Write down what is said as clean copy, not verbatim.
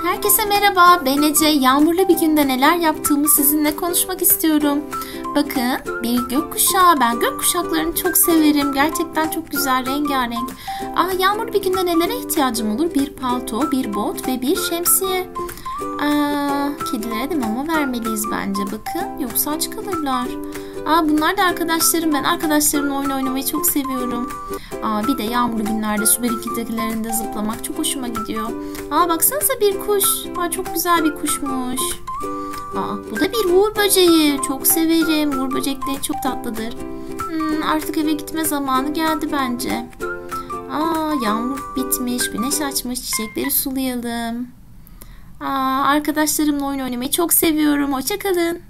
Herkese merhaba, ben Ece. Yağmurlu bir günde neler yaptığımı sizinle konuşmak istiyorum. Bakın, bir gökkuşağı. Ben gökkuşaklarını çok severim. Gerçekten çok güzel, rengarenk. Yağmurlu bir günde nelere ihtiyacım olur? Bir palto, bir bot ve bir şemsiye. Kedilere de mama vermeliyiz bence. Bakın, yoksa aç kalırlar. Bunlar da arkadaşlarım. Ben arkadaşlarımla oyun oynamayı çok seviyorum. Bir de yağmurlu günlerde su birikintilerinde zıplamak çok hoşuma gidiyor. Baksanıza bir kuş. Çok güzel bir kuşmuş. Bu da bir uğur böceği. Çok severim. Uğur böcekleri çok tatlıdır. Artık eve gitme zamanı geldi bence. Yağmur bitmiş, güneş açmış. Çiçekleri sulayalım. Arkadaşlarımla oyun oynamayı çok seviyorum. Hoşça kalın.